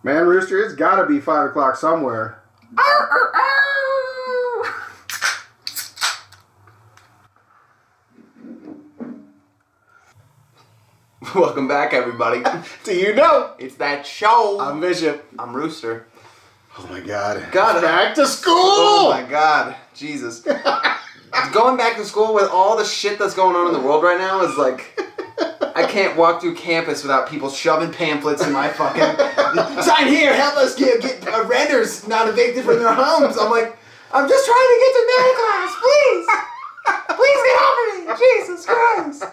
Man, Rooster, it's got to be 5 o'clock somewhere. Welcome back, everybody. Do you know? It's that show. I'm Bishop. I'm Rooster. Oh my God. God, back to school! Oh my God. Jesus. Going back to school with all the shit that's going on in the world right now is like... I can't walk through campus without people shoving pamphlets in my fucking... Sign here, help us get renters not evicted from their homes. I'm like, I'm just trying to get to math class, please. Please get over me. Jesus Christ.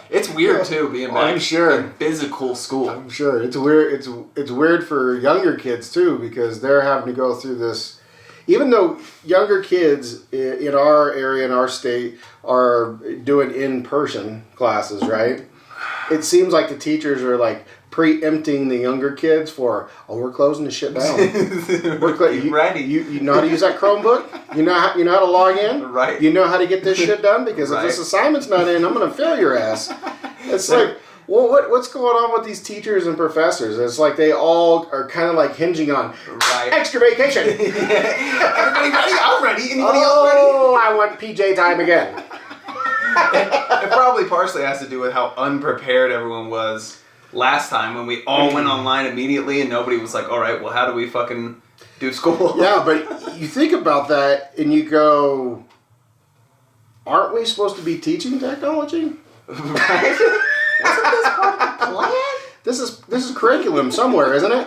It's weird too being back in physical school. I'm sure. It's weird. It's weird for younger kids too because they're having to go through this. Even though younger kids in our area, in our state, are doing in-person classes, right? It seems like the teachers are like preempting the younger kids for, we're closing the shit down. We're ready. You know how to use that Chromebook? You know how to log in? Right. You know how to get this shit done? Because if this assignment's not in, I'm going to fail your ass. It's like... Well, what's going on with these teachers and professors? It's like they all are kind of like hinging on extra vacation. Everybody ready? I'm ready. Anybody else ready? Oh, I want PJ time again. It probably partially has to do with how unprepared everyone was last time when we all went online immediately and nobody was like, all right, well, how do we fucking do school? Yeah, but you think about that and you go, aren't we supposed to be teaching technology? Right? Wasn't this part of the plan? This is curriculum somewhere, isn't it?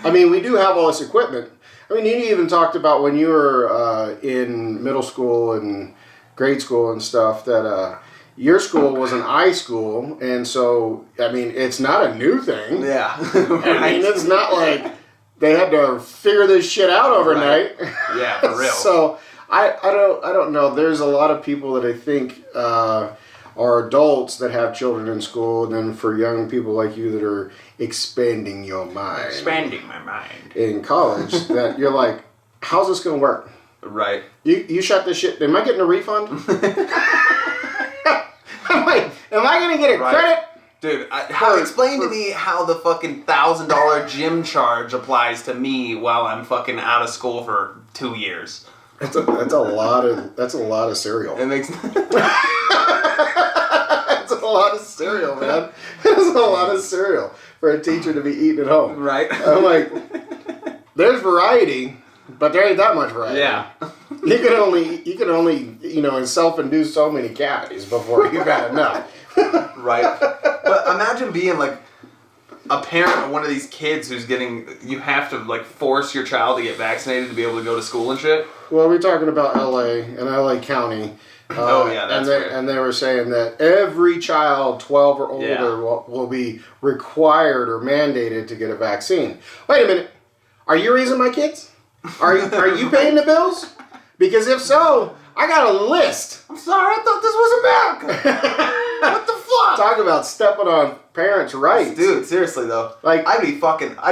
I mean, we do have all this equipment. I mean, you even talked about when you were in middle school and grade school and stuff that your school was an I school, and so, I mean, it's not a new thing. Yeah. I mean, it's not like they had to figure this shit out overnight. Right. Yeah, for real. So, I don't know. There's a lot of people that I think... are adults that have children in school, and then for young people like you that are expanding your mind. Expanding my mind. In college, that you're like, how's this going to work? Right. You shut this shit. Am I getting a refund? am I going to get a credit? Dude, explain to me how the fucking $1,000 gym charge applies to me while I'm fucking out of school for 2 years. That's a lot of cereal. It makes... It's a lot of cereal, man. It's a lot of cereal for a teacher to be eating at home. Right. I'm like, there's variety, but there ain't that much variety. Yeah. You can only self-induce so many cavities before you've had enough. Right. But imagine being like a parent of one of these kids who's you have to like force your child to get vaccinated to be able to go to school and shit. Well, we're talking about LA and LA County. That's weird. And they were saying that every child 12 or older will be required or mandated to get a vaccine. Wait a minute. Are you raising my kids? Are you paying the bills? Because if so, I got a list. I'm sorry, I thought this was America. What the fuck? Talk about stepping on parents' rights. Dude, seriously though. Like, I'd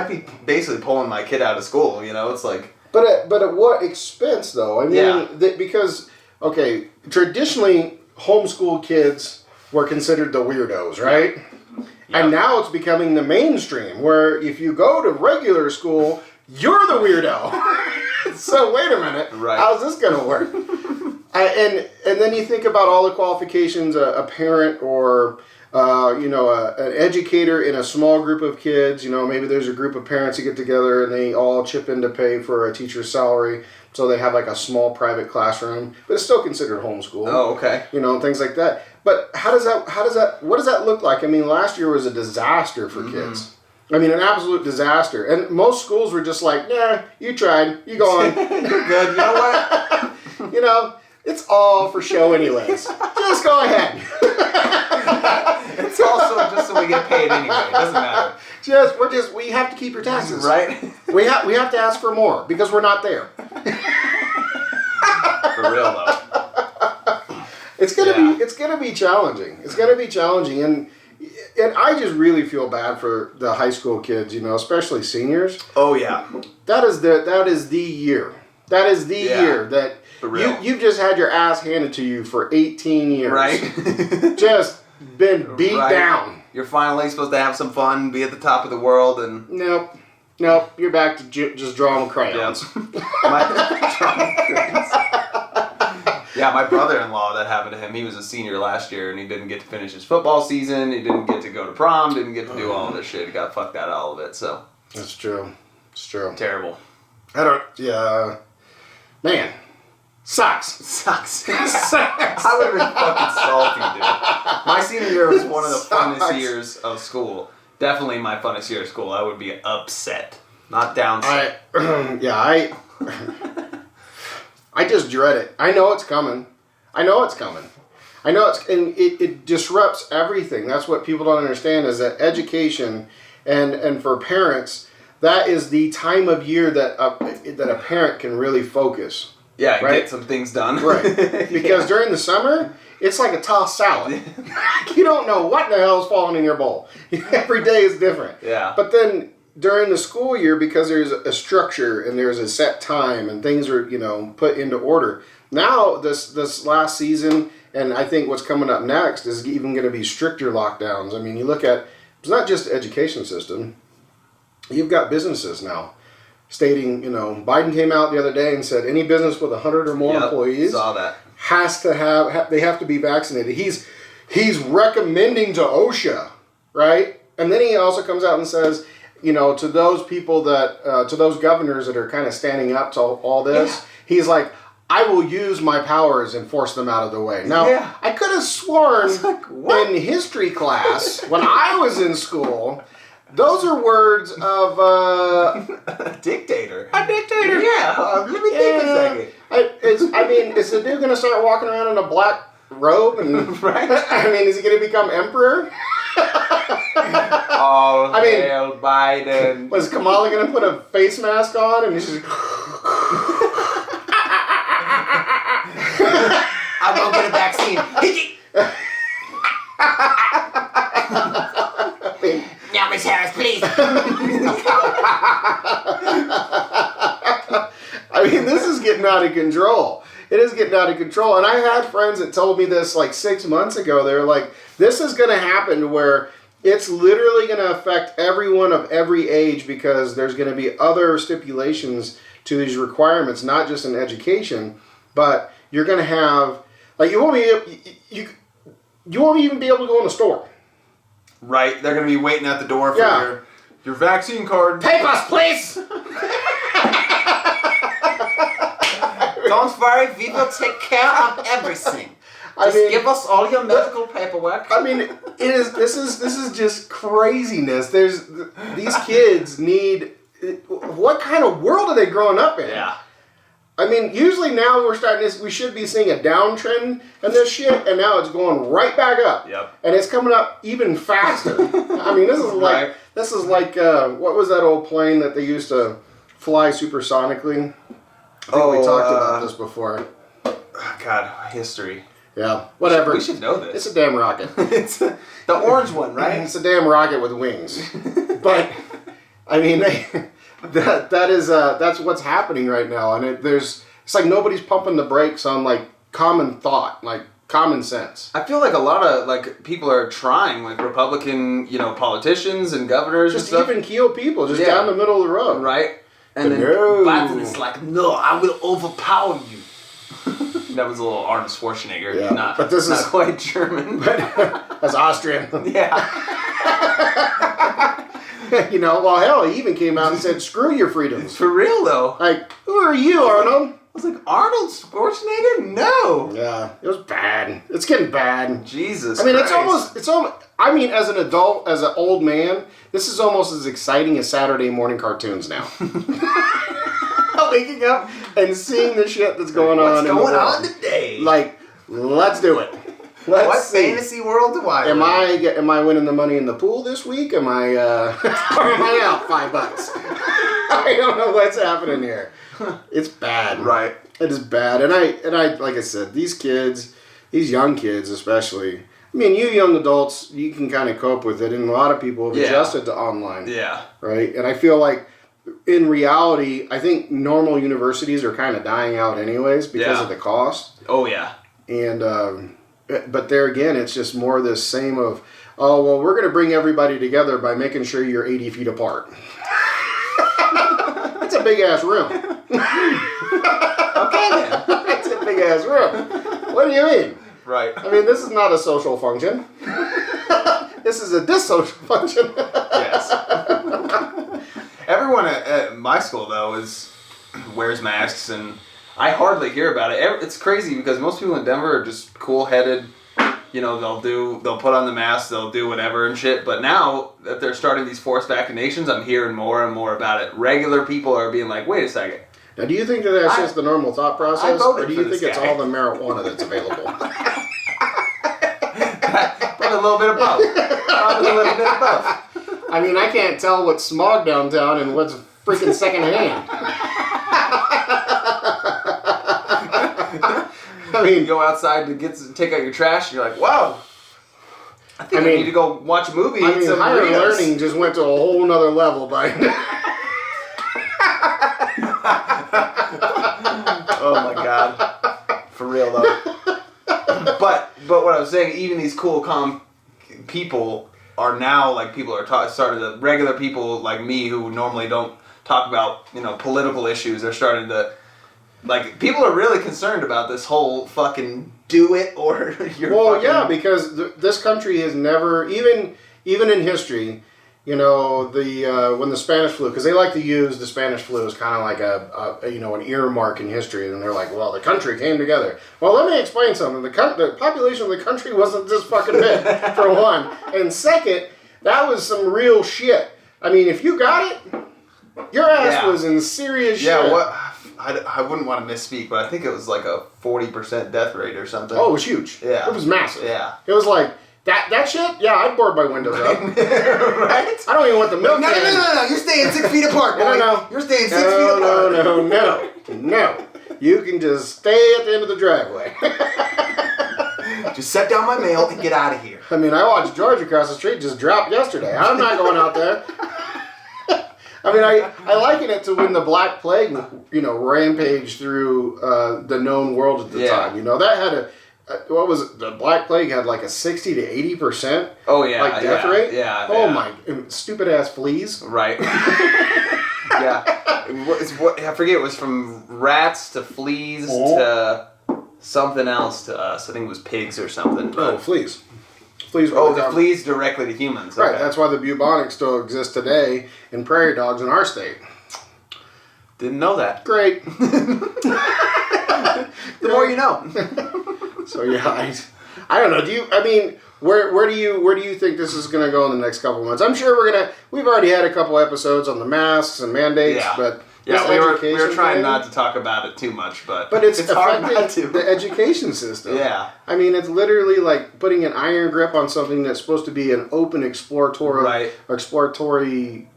be basically pulling my kid out of school, you know? It's like... But at what expense, though? I mean, because, okay, traditionally, homeschool kids were considered the weirdos, right? Yeah. And now it's becoming the mainstream, where if you go to regular school, you're the weirdo. So, wait a minute. Right. How's this going to work? And then you think about all the qualifications a parent or... an educator in a small group of kids, maybe there's a group of parents that get together and they all chip in to pay for a teacher's salary. So they have like a small private classroom, but it's still considered homeschool. Oh, okay. Things like that. But what does that look like? I mean, last year was a disaster for kids. I mean, an absolute disaster. And most schools were just like, nah, you tried, you go on. You're good. You know what? It's all for show anyways. Just go ahead. It's also just so we get paid anyway. It doesn't matter. We have to keep your taxes. Right? We have to ask for more because we're not there. For real though. It's gonna be challenging. It's gonna be challenging, and I just really feel bad for the high school kids, especially seniors. Oh yeah. That is the year. That is the year that you've just had your ass handed to you for 18 years. Right. Just been beat down. You're finally supposed to have some fun, be at the top of the world, and... Nope. You're back to just drawing crayons. Yep. Yeah, my brother-in-law, that happened to him. He was a senior last year, and he didn't get to finish his football season. He didn't get to go to prom. Didn't get to do all of this shit. He got fucked out of all of it, so... That's true. It's true. Terrible. Man. Sucks. I would have been fucking salty, dude. My senior year was one of the funnest years of school. Definitely my funnest year of school. I would be upset. Not downside. I just dread it. I know it's coming. And it disrupts everything. That's what people don't understand is that education and for parents, that is the time of year that a parent can really focus. Yeah, right? Get some things done. Right. Because during the summer, it's like a tossed salad. You don't know what the hell is falling in your bowl. Every day is different. Yeah. But then during the school year, because there's a structure and there's a set time and things are, put into order. Now, this last season, and I think what's coming up next is even going to be stricter lockdowns. I mean, you look at, it's not just the education system. You've got businesses now stating, Biden came out the other day and said any business with 100 or more employees saw that. has to they have to be vaccinated. He's recommending to OSHA, right? And then he also comes out and says, to those people to those governors that are kind of standing up to all this, he's like, I will use my powers and force them out of the way. Now, I could have sworn in history class when I was in school, those are words of a dictator. A dictator. Yeah. Let me think a second. Is the dude going to start walking around in a black robe and right? Is he going to become emperor? Hail Biden. Was Kamala going to put a face mask on and he's just I'm going to get a vaccine. Now, Miss Harris, please. This is getting out of control. It is getting out of control. And I had friends that told me this like 6 months ago. They're like, this is going to happen where it's literally going to affect everyone of every age because there's going to be other stipulations to these requirements, not just in education, but you're going to have, like, you won't even be able to go in a store. Right, they're going to be waiting at the door for your vaccine card. Papers, please! Don't worry, we will take care of everything. Just give us all your medical paperwork. This is just craziness. These kids need, what kind of world are they growing up in? Yeah. Usually now we should be seeing a downtrend in this shit, and now it's going right back up. Yep. And it's coming up even faster. This is like what was that old plane that they used to fly supersonically? I think we talked about this before. God, history. Yeah, whatever. We should know this. It's a damn rocket. It's the orange one, right? It's a damn rocket with wings. But that's what's happening right now, and it's like nobody's pumping the brakes on like common thought, like common sense. I feel like a lot of people are trying, like Republican, politicians and governors, just and stuff. even keel people, just down the middle of the road, right? And then Biden is like, no, I will overpower you. That was a little Arnold Schwarzenegger. Yeah, but this is not quite German. That's Austrian. Yeah. Well, hell, he even came out and said, screw your freedoms. For real, though. Like, who are you, Arnold? I was like, Arnold Schwarzenegger? No. Yeah, it was bad. It's getting bad. Jesus Christ. It's almost, as an adult, as an old man, this is almost as exciting as Saturday morning cartoons now. Waking up and seeing the shit that's going on. What's going on today? Like, let's do it. What fantasy world do I live in? Am I winning the money in the pool this week? Am I or am I out $5? I don't know what's happening here. It's bad. Right. It is bad. And I like I said, these kids, these young kids especially. You young adults, you can kind of cope with it, and a lot of people have adjusted to online. Yeah. Right? And I feel like in reality, I think normal universities are kind of dying out anyways because of the cost. Oh, yeah. And but there again, it's just more the same of, Oh, well, we're going to bring everybody together by making sure you're 80 feet apart. That's a big-ass room. Okay, then. It's a big-ass room. What do you mean? Right. I mean, this is not a social function. This is a dissocial function. Yes. Everyone at my school, though, wears masks, and I hardly hear about it. It's crazy because most people in Denver are just cool-headed. You know, they'll put on the mask, they'll do whatever and shit. But now that they're starting these forced vaccinations, I'm hearing more and more about it. Regular people are being like, wait a second. Now, do you think that that's just the normal thought process, or do you think it's all the marijuana that's available? Probably a little bit of both. Probably a little bit of both. I mean, I can't tell what's smog downtown and what's freaking secondhand. I mean, you go outside to take out your trash, and you're like, whoa. I need to go watch a movie. I mean, higher learning just went to a whole nother level by Oh my god. For real though. But what I was saying, even these cool, calm people are now, like, people are starting to, regular people like me who normally don't talk about, political issues, are starting to, like, people are really concerned about this whole fucking do it or you're yeah, because this country has never, even in history, when the Spanish flu, because they like to use the Spanish flu as kind of like an earmark in history, and they're like, well, the country came together. Well, let me explain something. The population of the country wasn't this fucking big, for one. And second, that was some real shit. I mean, if you got it, your ass was in serious shit. Yeah, what? I wouldn't want to misspeak, but I think it was like a 40% death rate or something. Oh, it was huge. Yeah. It was massive. Yeah. It was like, that shit? Yeah, I'd board my windows up. Right? I don't even want the milk No. You're staying 6 feet apart, boy. No. You're staying 6 feet apart. No. You can just stay at the end of the driveway. Just set down my mail and get out of here. I mean, I watched George across the street just drop yesterday. I'm not going out there. I mean, I liken it to when the Black Plague, rampaged through the known world at the time. That had what was it? The Black Plague had like a 60 to 80%. Oh yeah, death rate. Yeah. Oh my, stupid ass fleas. Right. Yeah. I forget. It was from rats to fleas to something else to us. I think it was pigs or something. Oh, fleas. Fleas. The fleas directly to humans. Right. Okay. That's why the bubonic still exists today in prairie dogs in our state. Didn't know that. Great. The more you know. So yeah, I don't know. Where do you think this is going to go in the next couple of months? I'm sure we've already had a couple episodes on the masks and mandates, but we were trying not to talk about it too much, but it's hard not to. The education system. Yeah. I mean, it's literally like putting an iron grip on something that's supposed to be an open exploratory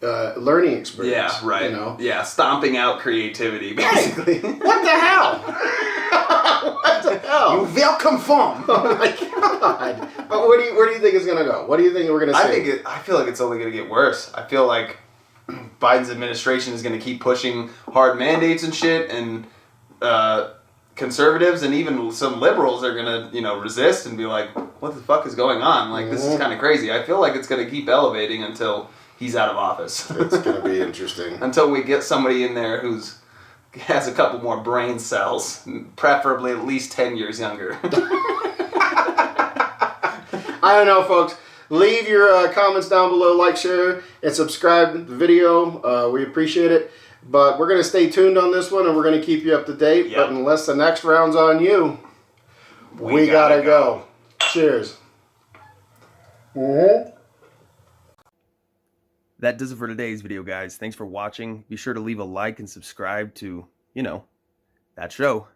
learning experience. Yeah, right. Yeah, stomping out creativity, basically. Hey, what the hell? What the hell? You welcome from. Oh my god! But where do you think it's gonna go? What do you think we're gonna see? I feel like it's only gonna get worse. I feel like Biden's administration is gonna keep pushing hard mandates and shit, and conservatives and even some liberals are gonna resist and be like, "What the fuck is going on? Like, this is kind of crazy." I feel like it's gonna keep elevating until he's out of office. It's gonna be interesting until we get somebody in there who's has a couple more brain cells, preferably at least 10 years younger. I don't know, folks. Leave your comments down below, like, share, and subscribe to the video. We appreciate it. But we're going to stay tuned on this one, and we're going to keep you up to date. Yep. But unless the next round's on you, we gotta go. Cheers. Mm-hmm. That does it for today's video, guys. Thanks for watching. Be sure to leave a like and subscribe to, that show.